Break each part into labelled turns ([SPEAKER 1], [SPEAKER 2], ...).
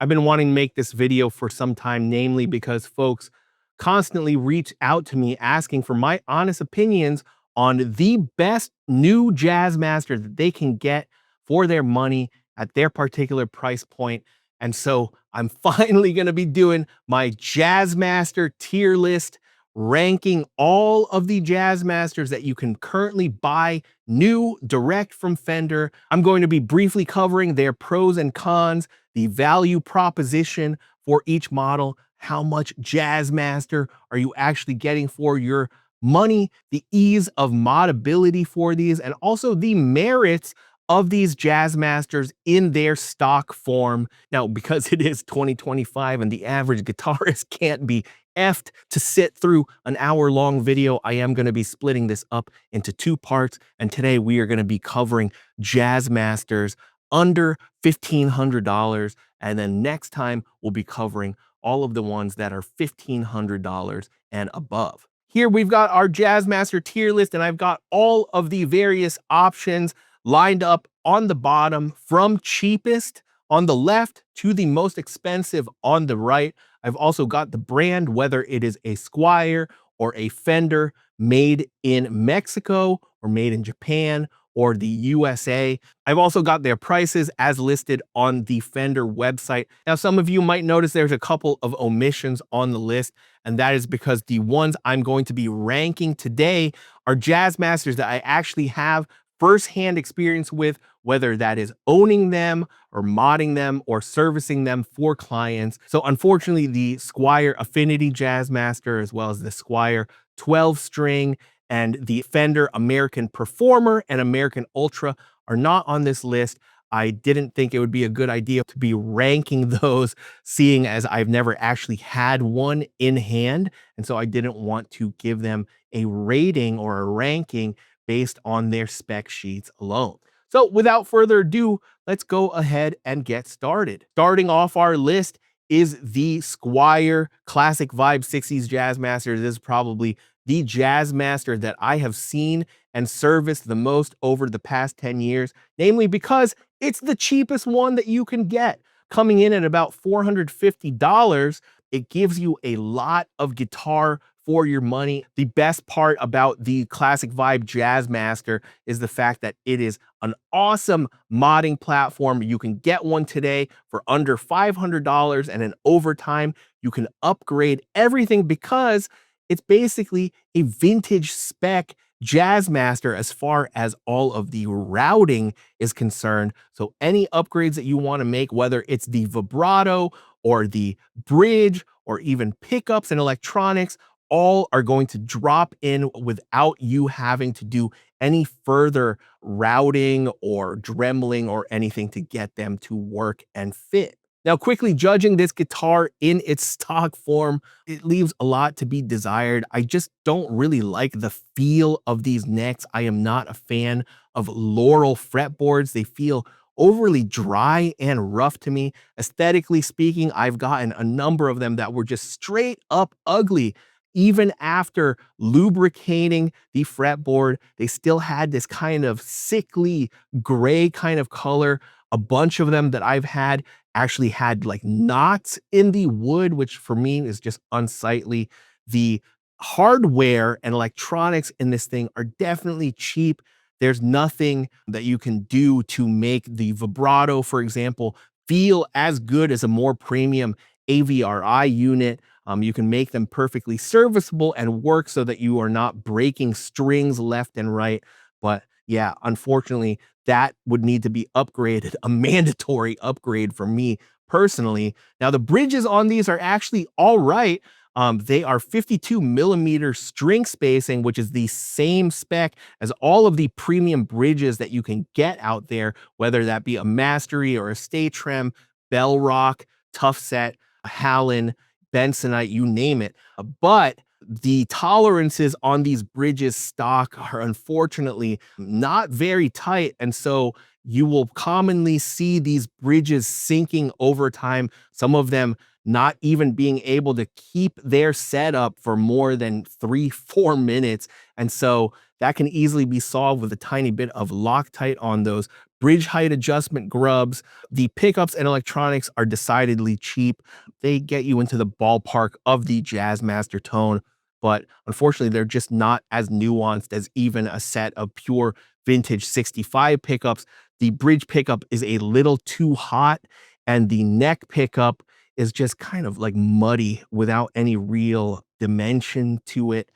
[SPEAKER 1] I've been wanting to make this video for some time, namely because folks constantly reach out to me asking for my honest opinions on the best new Jazzmaster that they can get for their money at their particular price point. And so I'm finally going to be doing my Jazzmaster tier list, ranking all of the Jazzmasters that you can currently buy new direct from Fender. I'm going to be briefly covering their pros and cons, the value proposition for each model, how much Jazzmaster are you actually getting for your money, the ease of modability for these, and also the merits of these Jazzmasters in their stock form. Now, because it is 2025 and the average guitarist can't be effed to sit through an hour-long video, I am going to be splitting this up into two parts, and today we are going to be covering Jazzmasters under $1,500, and then next time we'll be covering all of the ones that are $1,500 and above. Here we've got our Jazzmaster tier list, and I've got all of the various options lined up on the bottom from cheapest on the left to the most expensive on the right. I've also got the brand, whether it is a Squier or a Fender, made in Mexico or made in Japan or the USA. I've also got their prices as listed on the Fender website. Now, some of you might notice there's a couple of omissions on the list, and that is because the ones I'm going to be ranking today are Jazzmasters that I actually have firsthand experience with, whether that is owning them or modding them or servicing them for clients. So unfortunately, the Squier Affinity Jazzmaster, as well as the Squier 12-string and the Fender American Performer and American Ultra are not on this list. I didn't think it would be a good idea to be ranking those, seeing as I've never actually had one in hand. And so I didn't want to give them a rating or a ranking based on their spec sheets alone. So without further ado, let's go ahead and get started. Starting off our list is the Squier Classic Vibe 60s Jazzmaster. This is probably the Jazzmaster that I have seen and serviced the most over the past 10 years, namely because it's the cheapest one that you can get. Coming in at about $450, it gives you a lot of guitar for your money. The best part about the Classic Vibe Jazzmaster is the fact that it is an awesome modding platform. You can get one today for under $500, and in overtime, you can upgrade everything because it's basically a vintage spec Jazzmaster as far as all of the routing is concerned. So any upgrades that you want to make, whether it's the vibrato or the bridge or even pickups and electronics, all are going to drop in without you having to do any further routing or dremeling or anything to get them to work and fit. Now, quickly judging this guitar in its stock form, it leaves a lot to be desired. I just don't really like the feel of these necks. I am not a fan of Laurel fretboards. They feel overly dry and rough to me. Aesthetically speaking, I've gotten a number of them that were just straight up ugly. Even after lubricating the fretboard, they still had this kind of sickly gray kind of color. A bunch of them that I've had actually had like knots in the wood, which for me is just unsightly. The hardware and electronics in this thing are definitely cheap. There's nothing that you can do to make the vibrato, for example, feel as good as a more premium AVRI unit. You can make them perfectly serviceable and work so that you are not breaking strings left and right. But yeah, unfortunately, that would need to be upgraded, a mandatory upgrade for me personally. Now, the bridges on these are actually all right. They are 52mm string spacing, which is the same spec as all of the premium bridges that you can get out there, whether that be a Mastery or a Stay Trem, Bell Rock, Tough Set, a Hallen, Bensonite, you name it. But the tolerances on these bridges stock are unfortunately not very tight. And so you will commonly see these bridges sinking over time, some of them not even being able to keep their setup for more than 3, 4 minutes. And so that can easily be solved with a tiny bit of Loctite on those bridge height adjustment grubs. The pickups and electronics are decidedly cheap. They get you into the ballpark of the Jazzmaster tone, but unfortunately, they're just not as nuanced as even a set of pure vintage 65 pickups. The bridge pickup is a little too hot, and the neck pickup is just kind of like muddy without any real dimension to it.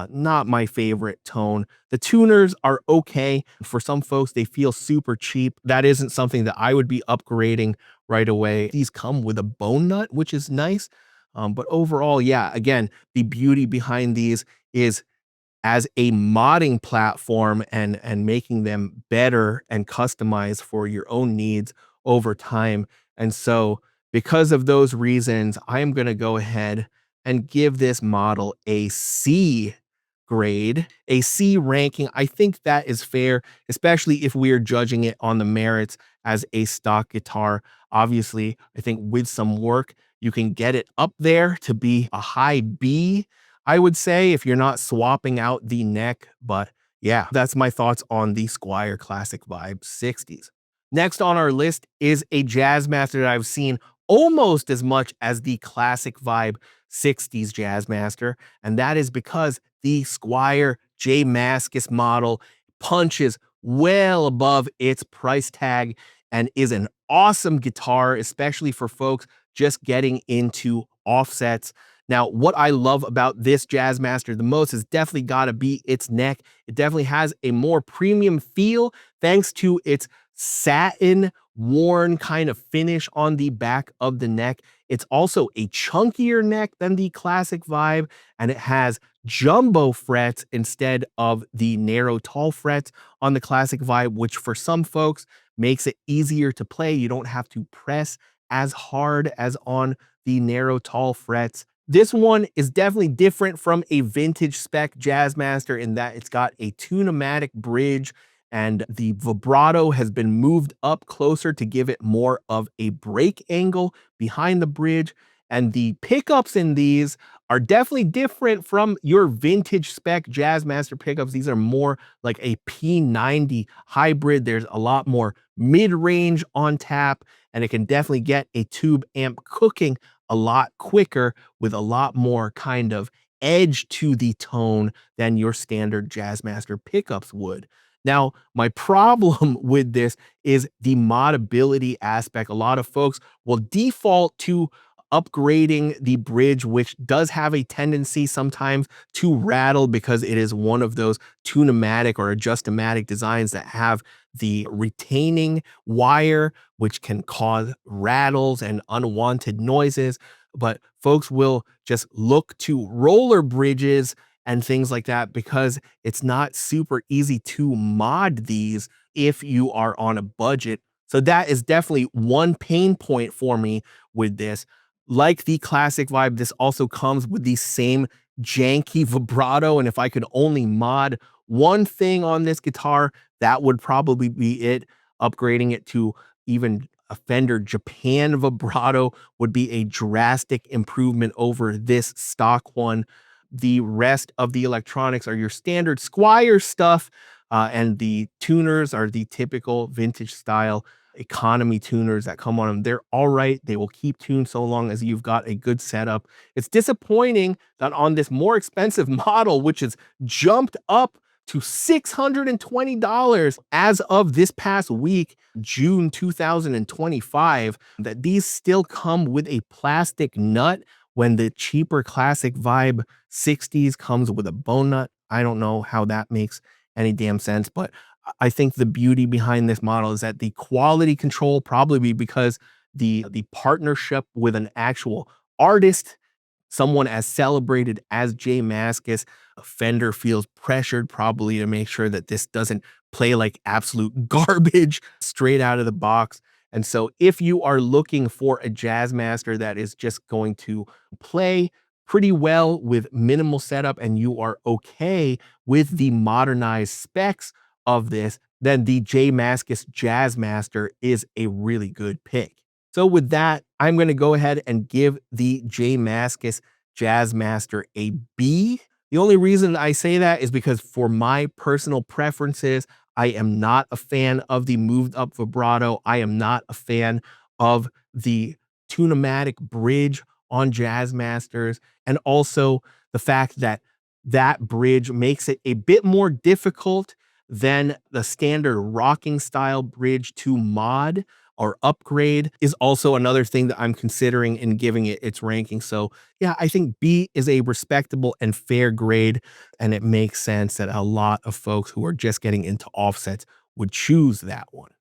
[SPEAKER 1] Not my favorite tone. The tuners are okay. For some folks, they feel super cheap. That isn't something that I would be upgrading right away. These come with a bone nut, which is nice. But overall, yeah, again, the beauty behind these is as a modding platform and making them better and customized for your own needs over time. And so because of those reasons, I am going to go ahead and give this model a C grade, a C ranking. I think that is fair, especially if we are judging it on the merits as a stock guitar. Obviously, I think with some work, you can get it up there to be a high B, I would say, if you're not swapping out the neck. But yeah, that's my thoughts on the Squier Classic Vibe 60s. Next on our list is a Jazzmaster that I've seen almost as much as the Classic Vibe 60s Jazzmaster, and that is because the Squier J Mascis model punches well above its price tag and is an awesome guitar, especially for folks just getting into offsets. Now, what I love about this Jazzmaster the most has definitely got to be its neck. It definitely has a more premium feel thanks to its satin worn kind of finish on the back of the neck. It's also a chunkier neck than the Classic Vibe, and it has jumbo frets instead of the narrow tall frets on the Classic Vibe, which for some folks makes it easier to play. You don't have to press as hard as on the narrow tall frets. This one is definitely different from a vintage spec Jazzmaster in that it's got a tune-o-matic bridge, and the vibrato has been moved up closer to give it more of a break angle behind the bridge. And the pickups in these are definitely different from your vintage spec Jazzmaster pickups. These are more like a P90 hybrid. There's a lot more mid-range on tap, and it can definitely get a tube amp cooking a lot quicker with a lot more kind of edge to the tone than your standard Jazzmaster pickups would. Now, my problem with this is the modability aspect. A lot of folks will default to upgrading the bridge, which does have a tendency sometimes to rattle because it is one of those tune-o-matic or adjust-o-matic designs that have the retaining wire, which can cause rattles and unwanted noises. But folks will just look to roller bridges and things like that because it's not super easy to mod these if you are on a budget. So that is definitely one pain point for me with this. Like the Classic Vibe, this also comes with the same janky vibrato. And if I could only mod one thing on this guitar, that would probably be it. Upgrading it to even a Fender Japan vibrato would be a drastic improvement over this stock one. The rest of the electronics are your standard Squier stuff, and the tuners are the typical vintage style economy tuners that come on them. They're all right. They will keep tuned so long as you've got a good setup. It's disappointing that on this more expensive model, which has jumped up to $620 as of this past week, June 2025, that these still come with a plastic nut when the cheaper Classic Vibe 60s comes with a bone nut. I don't know how that makes any damn sense, but I think the beauty behind this model is that the quality control, probably because the partnership with an actual artist, someone as celebrated as J Mascis, Fender feels pressured probably to make sure that this doesn't play like absolute garbage straight out of the box. And so if you are looking for a Jazzmaster that is just going to play pretty well with minimal setup and you are okay with the modernized specs of this, then the J Mascis Jazzmaster is a really good pick. So with that, I'm going to go ahead and give the J Mascis Jazzmaster a B. The only reason I say that is because for my personal preferences, I am not a fan of the moved up vibrato. I am not a fan of the tunematic bridge on Jazzmasters, and also the fact that that bridge makes it a bit more difficult than the standard rocking style bridge to mod or upgrade is also another thing that I'm considering in giving it its ranking. So yeah, I think B is a respectable and fair grade, and it makes sense that a lot of folks who are just getting into offsets would choose that one.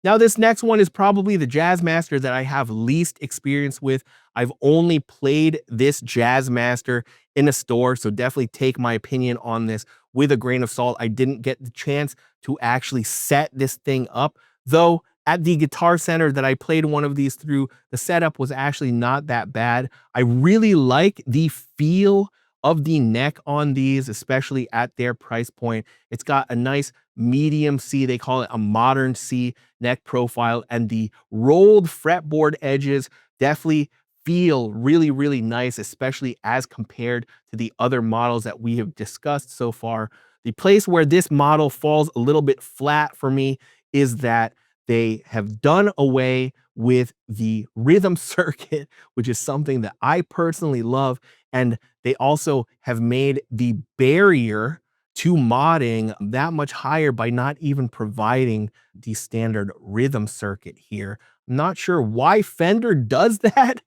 [SPEAKER 1] Now, this next one is probably the Jazzmaster that I have least experience with. I've only played this Jazzmaster in a store, so definitely take my opinion on this with a grain of salt. I didn't get the chance to actually set this thing up, though at the Guitar Center that I played one of these through, the setup was actually not that bad. I really like the feel of the neck on these, especially at their price point. It's got a nice medium C, they call it a modern C neck profile, and the rolled fretboard edges definitely feel really, really nice, especially as compared to the other models that we have discussed so far. The place where this model falls a little bit flat for me is that they have done away with the rhythm circuit, which is something that I personally love. And they also have made the barrier to modding that much higher by not even providing the standard rhythm circuit here. I'm not sure why Fender does that.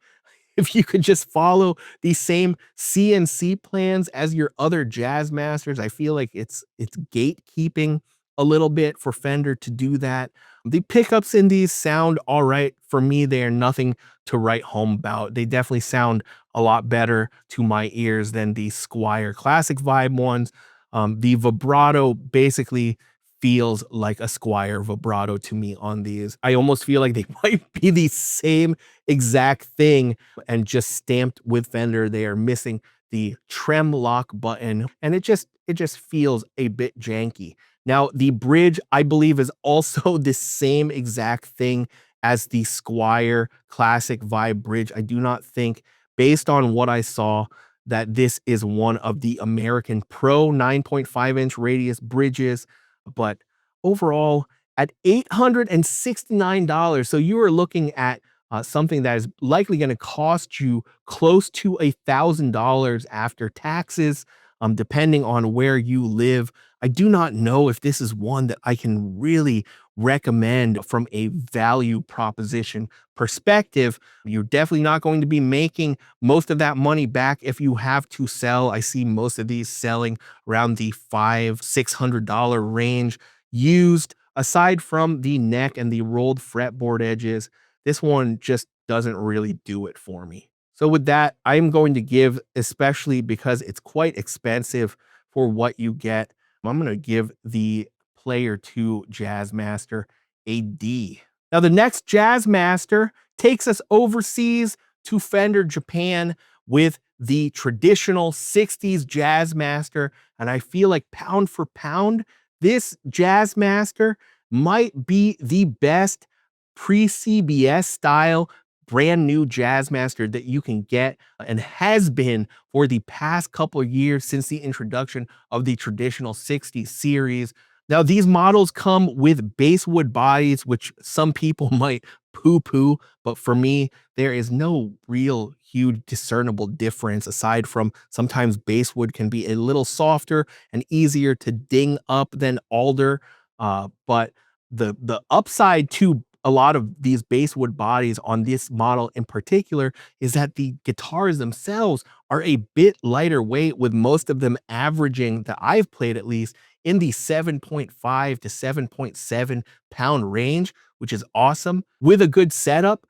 [SPEAKER 1] If you could just follow the same CNC plans as your other Jazzmasters, I feel like it's gatekeeping a little bit for Fender to do that. The pickups in these sound all right. For me, they are nothing to write home about. They definitely sound a lot better to my ears than the Squier Classic Vibe ones. The vibrato basically feels like a Squier vibrato to me on these. I almost feel like they might be the same exact thing and just stamped with Fender. They are missing the trem lock button, and it just feels a bit janky. Now, the bridge, I believe, is also the same exact thing as the Squier Classic Vibe bridge. I do not think, based on what I saw, that this is one of the American Pro 9.5-inch radius bridges. But overall, at $869, so you are looking at something that is likely going to cost you close to $1,000 after taxes, depending on where you live. I do not know if this is one that I can really recommend from a value proposition perspective. You're definitely not going to be making most of that money back if you have to sell. I see most of these selling around the $500-600 range used. Aside from the neck and the rolled fretboard edges, this one just doesn't really do it for me. So with that, I'm going to give, especially because it's quite expensive for what you get, I'm going to give the Player II Jazzmaster a D. Now, the next Jazzmaster takes us overseas to Fender Japan with the traditional 60s Jazzmaster. And I feel like pound for pound, this Jazzmaster might be the best pre-CBS style brand new Jazzmaster that you can get, and has been for the past couple of years since the introduction of the traditional 60 series. Now, these models come with basswood bodies, which some people might poo-poo, but for me, there is no real huge discernible difference aside from sometimes basswood can be a little softer and easier to ding up than alder. But the upside to a lot of these basswood bodies on this model in particular is that the guitars themselves are a bit lighter weight, with most of them averaging, that I've played at least, in the 7.5 to 7.7 pound range, which is awesome. With a good setup,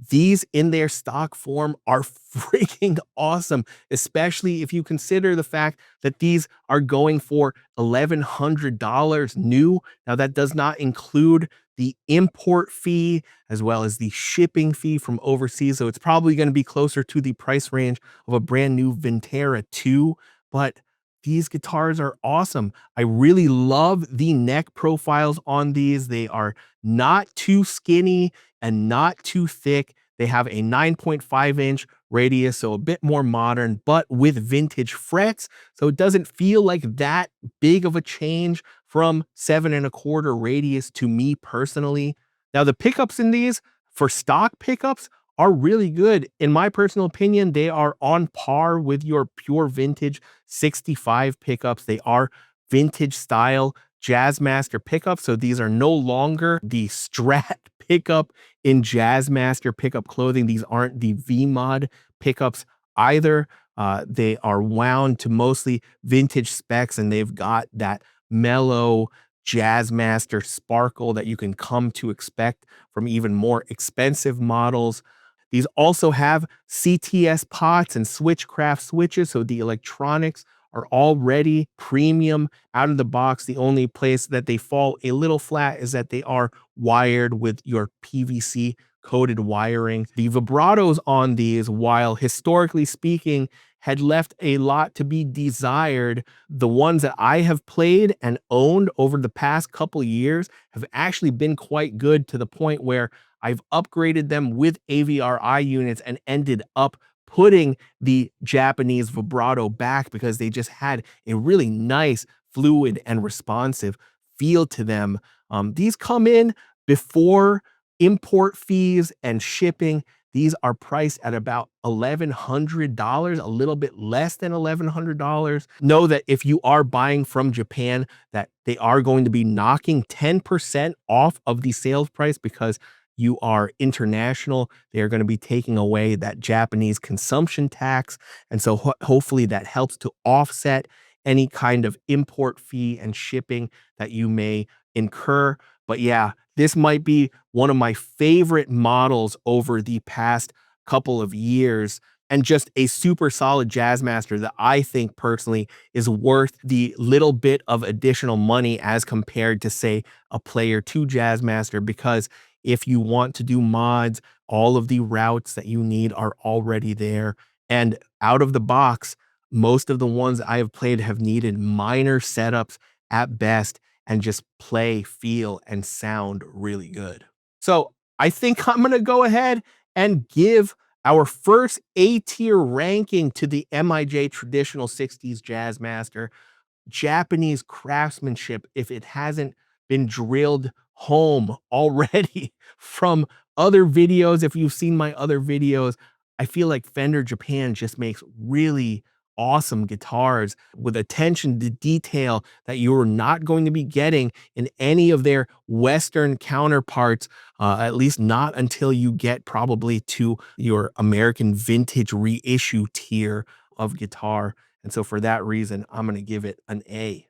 [SPEAKER 1] these in their stock form are freaking awesome, especially if you consider the fact that these are going for $1,100 new. Now, that does not include the import fee as well as the shipping fee from overseas. So it's probably going to be closer to the price range of a brand new Vintera II. But these guitars are awesome. I really love the neck profiles on these. They are not too skinny and not too thick. They have a 9.5-inch radius, so a bit more modern, but with vintage frets. So it doesn't feel like that big of a change from 7.25 radius to me personally. Now, the pickups in these for stock pickups are really good. In my personal opinion, they are on par with your pure vintage 65 pickups. They are vintage style Jazzmaster pickups. So these are no longer the Strat pickup in Jazzmaster pickup clothing. These aren't the V-Mod pickups either. They are wound to mostly vintage specs, and they've got that mellow Jazzmaster sparkle that you can come to expect from even more expensive models. These also have CTS pots and switchcraft switches, so the electronics are already premium out of the box. The only place that they fall a little flat is that they are wired with your PVC coated wiring. The vibratos on these, while historically speaking, had left a lot to be desired, the ones that I have played and owned over the past couple years have actually been quite good, to the point where I've upgraded them with AVRI units and ended up putting the Japanese vibrato back because they just had a really nice, fluid, and responsive feel to them. These come in before import fees and shipping. These are priced at about $1,100, a little bit less than $1,100. Know that if you are buying from Japan, that they are going to be knocking 10% off of the sales price because you are international. They are going to be taking away that Japanese consumption tax. And so hopefully that helps to offset any kind of import fee and shipping that you may incur. But yeah, this might be one of my favorite models over the past couple of years, and just a super solid Jazzmaster that I think personally is worth the little bit of additional money as compared to, say, a Player II Jazzmaster, because if you want to do mods, all of the routes that you need are already there. And out of the box, most of the ones I have played have needed minor setups at best and just play, feel, and sound really good. So I think I'm going to go ahead and give our first A tier ranking to the MIJ Traditional 60s Jazzmaster. Japanese craftsmanship, if it hasn't been drilled home already from other videos. If you've seen my other videos, I feel like Fender Japan just makes really awesome guitars with attention to detail that you are not going to be getting in any of their Western counterparts, at least not until you get probably to your American vintage reissue tier of guitar. And so for that reason, I'm going to give it an A.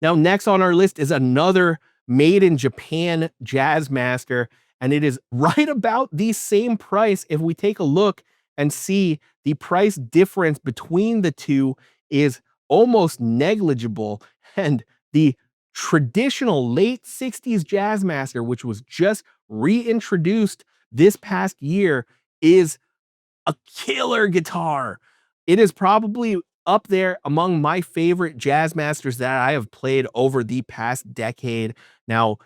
[SPEAKER 1] Now, next on our list is another made in Japan Jazzmaster, and it is right about the same price. If we take a look and see, the price difference between the two is almost negligible. And the traditional late 60s Jazzmaster, which was just reintroduced this past year, is a killer guitar. It is probably up there among my favorite Jazzmasters that I have played over the past decade. Now,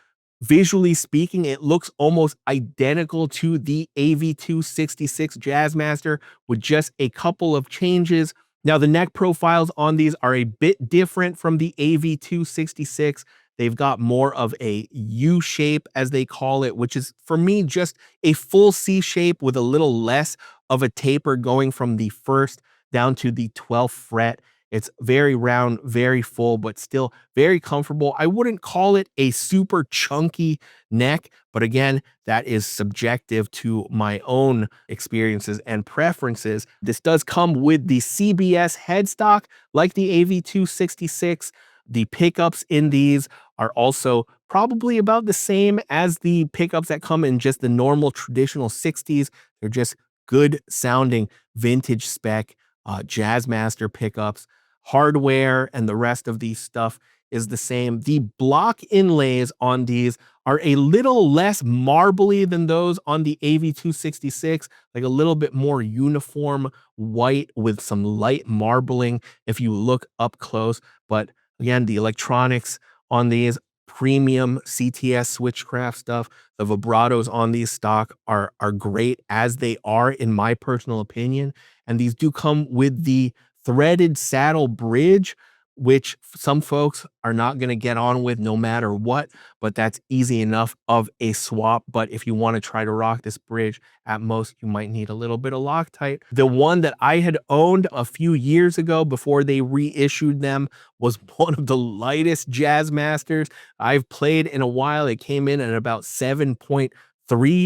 [SPEAKER 1] visually speaking, it looks almost identical to the AV266 Jazzmaster with just a couple of changes. Now, the neck profiles on these are a bit different from the AV266. They've got more of a U shape, as they call it, which is, for me, just a full C shape with a little less of a taper going from the first down to the 12th fret. It's very round, very full, but still very comfortable. I wouldn't call it a super chunky neck, but again, that is subjective to my own experiences and preferences. This does come with the CBS headstock, like the AV266. The pickups in these are also probably about the same as the pickups that come in just the normal traditional 60s. They're just good sounding vintage spec Jazzmaster pickups. Hardware and the rest of these stuff is the same. The block inlays on these are a little less marbly than those on the AV266, like a little bit more uniform white with some light marbling if you look up close. But again, the electronics on these premium CTS Switchcraft stuff, the vibratos on these stock are great as they are in my personal opinion. And these do come with the threaded saddle bridge, which some folks are not going to get on with no matter what, but that's easy enough of a swap. But if you want to try to rock this bridge, at most you might need a little bit of Loctite. The one that I had owned a few years ago before they reissued them was one of the lightest Jazzmasters I've played in a while. It came in at about 7.3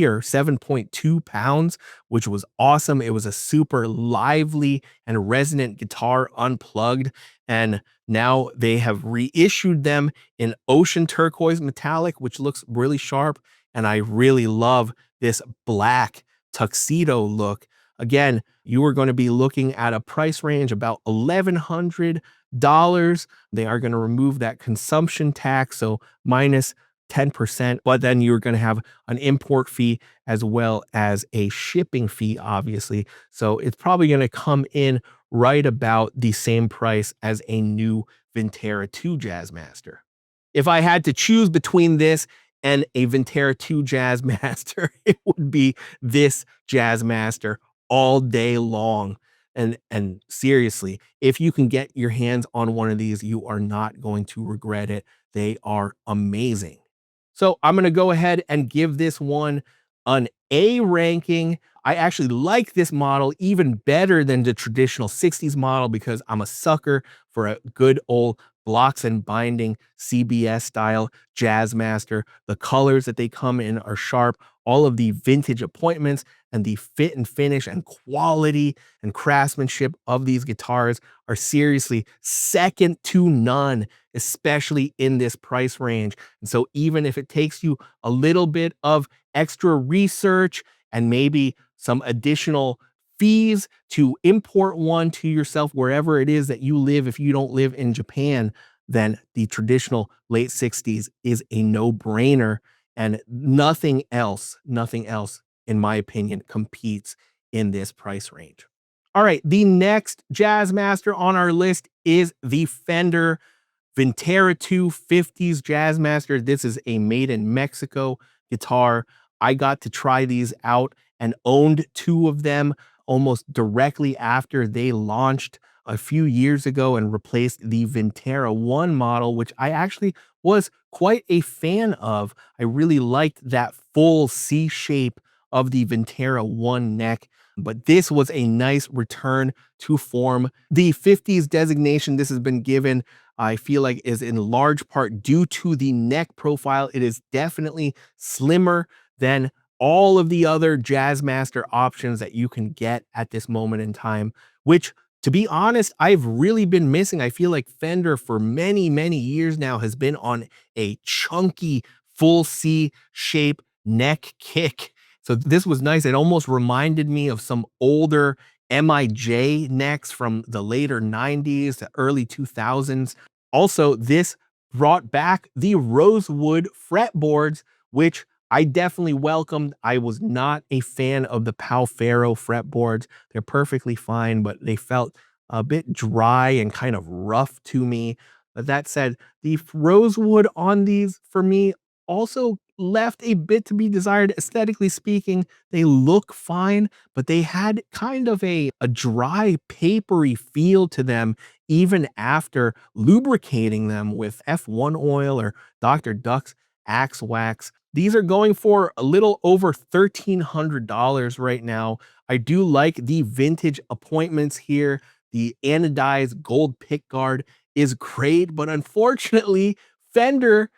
[SPEAKER 1] or 7.2 pounds, which was awesome. It was a super lively and resonant guitar unplugged. And now they have reissued them in ocean turquoise metallic, which looks really sharp. And I really love this black tuxedo look. Again, you are going to be looking at a price range about $1,100. They are going to remove that consumption tax, so minus 10%, but then you're going to have an import fee as well as a shipping fee, obviously. So it's probably going to come in right about the same price as a new Vintera II Jazzmaster. If I had to choose between this and a Vintera II Jazzmaster, it would be this Jazzmaster all day long. And seriously, if you can get your hands on one of these, you are not going to regret it. They are amazing. So I'm going to go ahead and give this one an A ranking. I actually like this model even better than the traditional 60s model because I'm a sucker for a good old blocks and binding CBS style Jazzmaster. The colors that they come in are sharp. All of the vintage appointments and the fit and finish and quality and craftsmanship of these guitars are seriously second to none, especially in this price range. And so even if it takes you a little bit of extra research and maybe some additional fees to import one to yourself wherever it is that you live, if you don't live in Japan, then the traditional late 60s is a no-brainer. And nothing else, in my opinion, competes in this price range. All right, the next Jazzmaster on our list is the Fender Vintera II 50s Jazzmaster. This is a made in Mexico guitar. I got to try these out and owned two of them almost directly after they launched a few years ago and replaced the Vintera I model, which I actually was quite a fan of. I really liked that full C shape of the Vintera I neck, but this was a nice return to form. The 50s designation this has been given, I feel like, is in large part due to the neck profile. It is definitely slimmer than all of the other Jazzmaster options that you can get at this moment in time, which, to be honest, I've really been missing. I feel like Fender for many, many years now has been on a chunky full C shape neck kick. So this was nice. It almost reminded me of some older MIJ necks from the later 90s to early 2000s. Also, this brought back the rosewood fretboards, which I definitely welcomed. I was not a fan of the Palfero fretboards. They're perfectly fine, but they felt a bit dry and kind of rough to me. But that said, the rosewood on these for me also left a bit to be desired. Aesthetically speaking, they look fine, but they had kind of a dry, papery feel to them even after lubricating them with F1 oil or Dr. Duck's Axe Wax. These are going for a little over $1,300 right now. I do like the vintage appointments here. The anodized gold pickguard is great, but unfortunately, Fender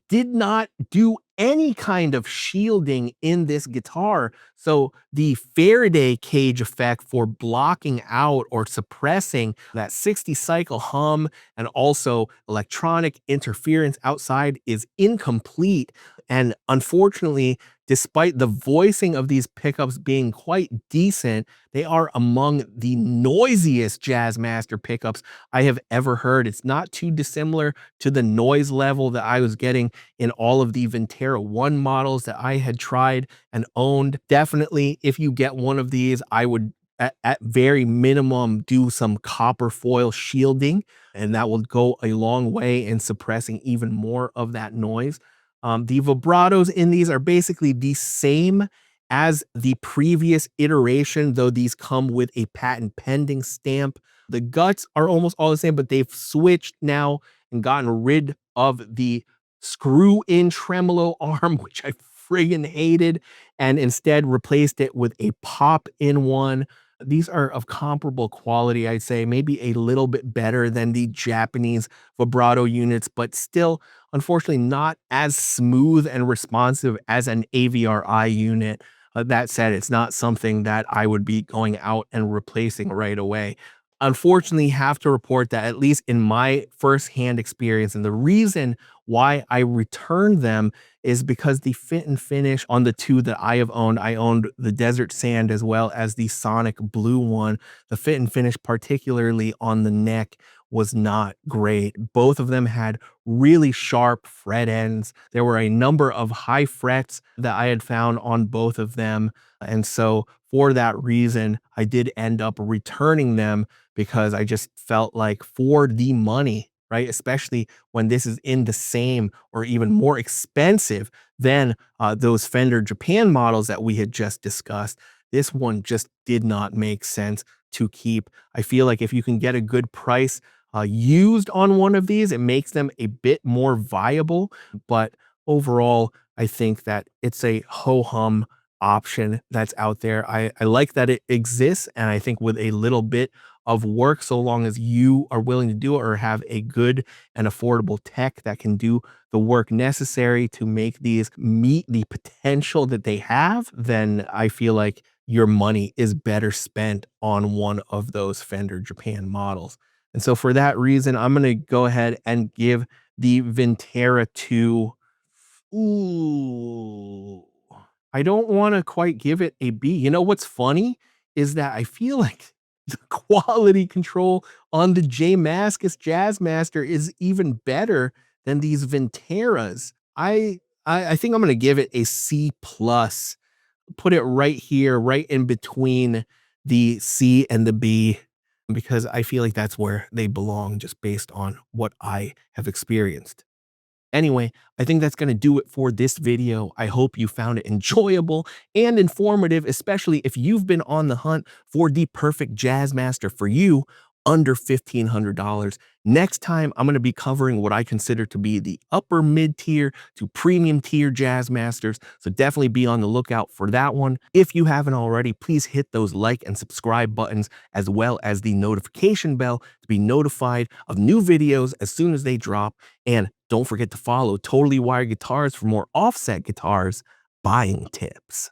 [SPEAKER 1] did not do any kind of shielding in this guitar. So the Faraday cage effect for blocking out or suppressing that 60 cycle hum and also electronic interference outside is incomplete. And unfortunately, despite the voicing of these pickups being quite decent, they are among the noisiest Jazzmaster pickups I have ever heard. It's not too dissimilar to the noise level that I was getting in all of the Vintera I models that I had tried and owned. Definitely, if you get one of these, I would at very minimum do some copper foil shielding, and that will go a long way in suppressing even more of that noise. The vibratos in these are basically the same as the previous iteration, though these come with a patent pending stamp. The guts are almost all the same, but they've switched now and gotten rid of the screw in tremolo arm, which I friggin' hated, and instead replaced it with a pop in one. These are of comparable quality, I'd say, maybe a little bit better than the Japanese vibrato units, but still, unfortunately, not as smooth and responsive as an AVRI unit. That said, it's not something that I would be going out and replacing right away. Unfortunately, have to report that at least in my firsthand experience, and the reason why I returned them is because the fit and finish on the two that I owned the Desert Sand as well as the Sonic Blue one. The fit and finish, particularly on the neck, was not great. Both of them had really sharp fret ends. There were a number of high frets that I had found on both of them. And so for that reason, I did end up returning them because I just felt like for the money, right? Especially when this is in the same or even more expensive than those Fender Japan models that we had just discussed. This one just did not make sense to keep. I feel like if you can get a good price used on one of these, it makes them a bit more viable. But overall, I think that it's a ho-hum option that's out there. I like that it exists, and I think with a little bit of work, so long as you are willing to do it or have a good and affordable tech that can do the work necessary to make these meet the potential that they have, then I feel like your money is better spent on one of those Fender Japan models. And so for that reason, I'm going to go ahead and give the Vintera II. Ooh, I don't want to quite give it a B. You know what's funny is that I feel like the quality control on the J Mascis Jazzmaster is even better than these Vinteras. I think I'm going to give it a C plus. Put it right here, right in between the C and the B, because I feel like that's where they belong just based on what I have experienced. Anyway, I think that's going to do it for this video. I hope you found it enjoyable and informative, especially if you've been on the hunt for the perfect Jazzmaster for you under $1,500. Next time, I'm going to be covering what I consider to be the upper mid-tier to premium tier Jazzmasters, so definitely be on the lookout for that one. If you haven't already, please hit those like and subscribe buttons as well as the notification bell to be notified of new videos as soon as they drop. And don't forget to follow Totally Wired Guitars for more offset guitars buying tips.